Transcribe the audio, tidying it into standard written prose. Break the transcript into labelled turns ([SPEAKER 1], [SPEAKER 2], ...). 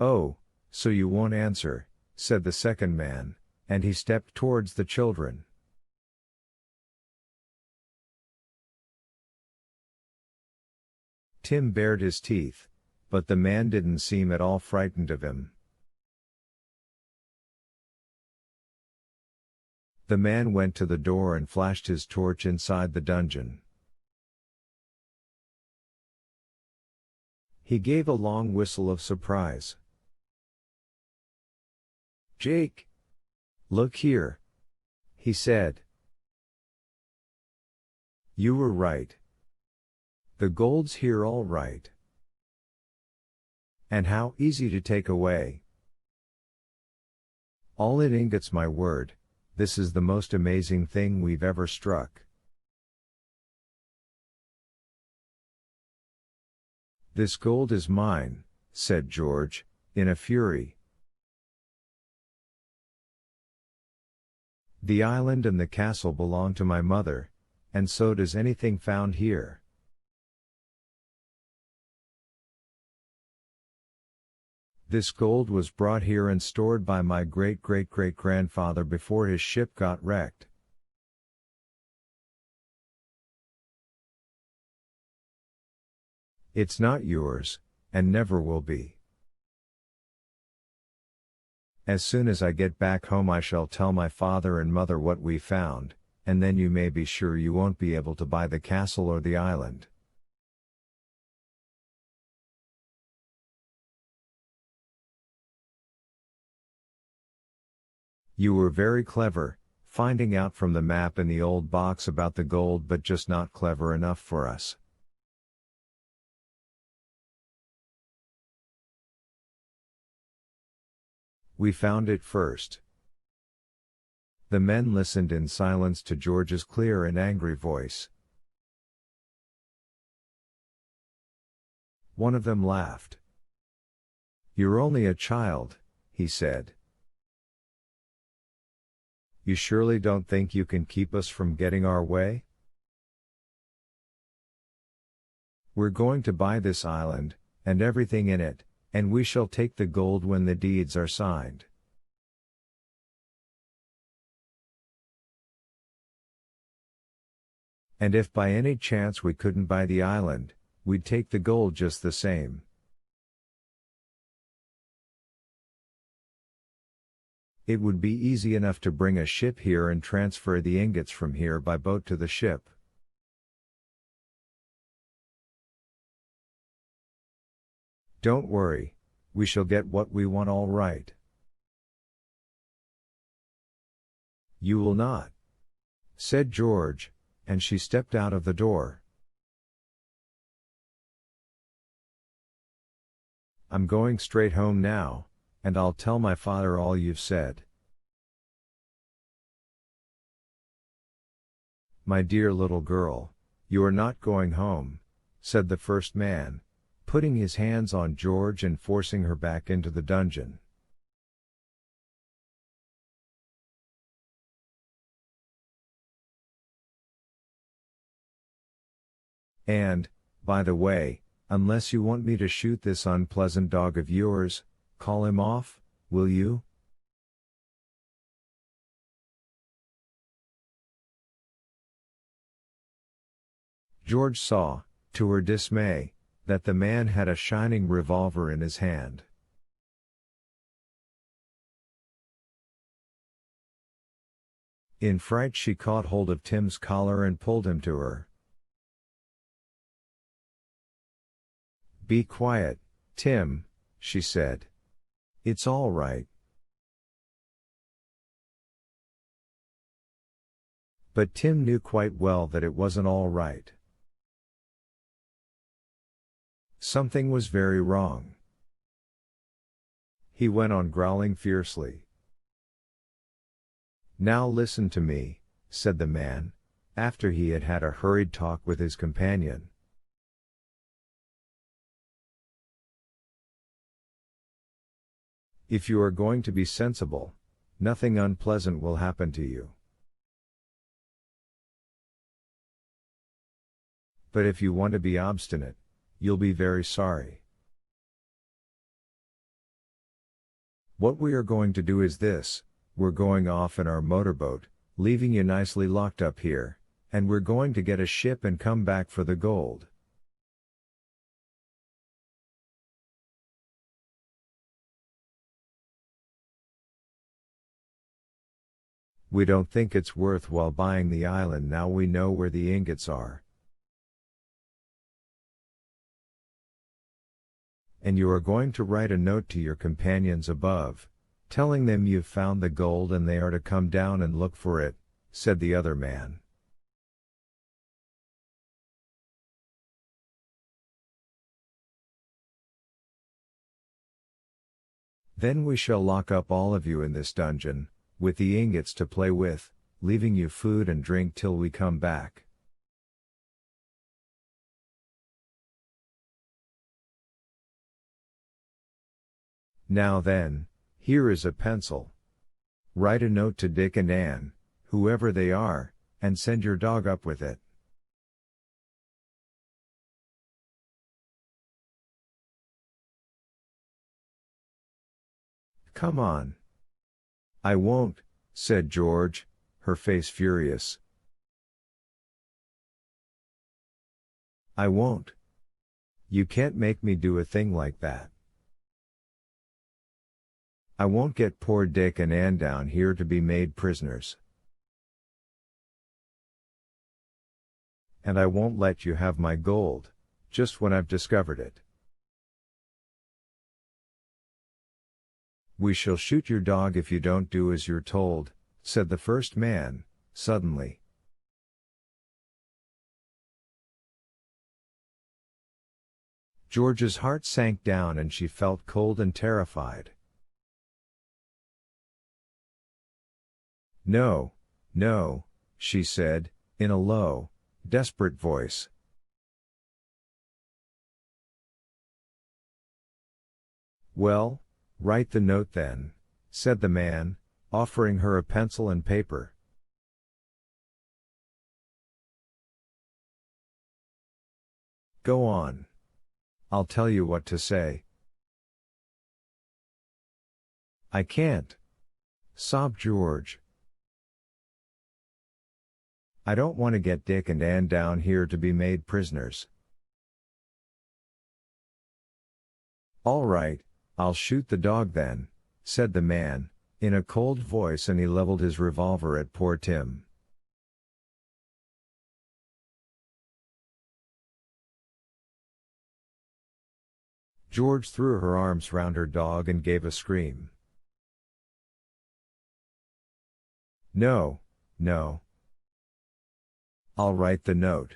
[SPEAKER 1] "Oh, so you won't answer," said the second man, and he stepped towards the children. Tim bared his teeth, but the man didn't seem at all frightened of him. The man went to the door and flashed his torch inside the dungeon. He gave a long whistle of surprise. "Jake! Look here!" he said. "You were right. The gold's here all right. And how easy to take away. All in ingots, my word, this is the most amazing thing we've ever struck." "This gold is mine," said George, in a fury. "The island and the castle belong to my mother, and so does anything found here. This gold was brought here and stored by my great-great-great-grandfather before his ship got wrecked. It's not yours, and never will be. As soon as I get back home I shall tell my father and mother what we found, and then you may be sure you won't be able to buy the castle or the island." "You were very clever, finding out from the map in the old box about the gold, but just not clever enough for us. We found it first." The men listened in silence to George's clear and angry voice. One of them laughed. "You're only a child," he said. "You surely don't think you can keep us from getting our way? We're going to buy this island, and everything in it, and we shall take the gold when the deeds are signed. And if by any chance we couldn't buy the island, we'd take the gold just the same. It would be easy enough to bring a ship here and transfer the ingots from here by boat to the ship. Don't worry, we shall get what we want all right." "You will not," said George, and she stepped out of the door. "I'm going straight home now, and I'll tell my father all you've said." "My dear little girl, you are not going home," said the first man, putting his hands on George and forcing her back into the dungeon. "And, by the way, unless you want me to shoot this unpleasant dog of yours, call him off, will you?" George saw, to her dismay, that the man had a shining revolver in his hand. In fright she caught hold of Tim's collar and pulled him to her. "Be quiet, Tim," she said. "It's all right." But Tim knew quite well that it wasn't all right. Something was very wrong. He went on growling fiercely. "Now listen to me," said the man, after he had had a hurried talk with his companion. "If you are going to be sensible, nothing unpleasant will happen to you. But if you want to be obstinate, you'll be very sorry. What we are going to do is this: we're going off in our motorboat, leaving you nicely locked up here, and we're going to get a ship and come back for the gold. We don't think it's worthwhile buying the island now we know where the ingots are. And you are going to write a note to your companions above, telling them you've found the gold and they are to come down and look for it, said the other man. Then we shall lock up all of you in this dungeon, with the ingots to play with, leaving you food and drink till we come back. Now then, here is a pencil. Write a note to Dick and Ann, whoever they are, and send your dog up with it. Come on. I won't, said George, her face furious. I won't. You can't make me do a thing like that. I won't get poor Dick and Ann down here to be made prisoners. And I won't let you have my gold, just when I've discovered it. We shall shoot your dog if you don't do as you're told, said the first man, suddenly. George's heart sank down and she felt cold and terrified. No, no, she said, in a low, desperate voice. Well, write the note then, said the man, offering her a pencil and paper. Go on. I'll tell you what to say. I can't, sobbed George. I don't want to get Dick and Ann down here to be made prisoners. All right, I'll shoot the dog then, said the man, in a cold voice, and he leveled his revolver at poor Tim. George threw her arms round her dog and gave a scream. No, no. I'll write the note.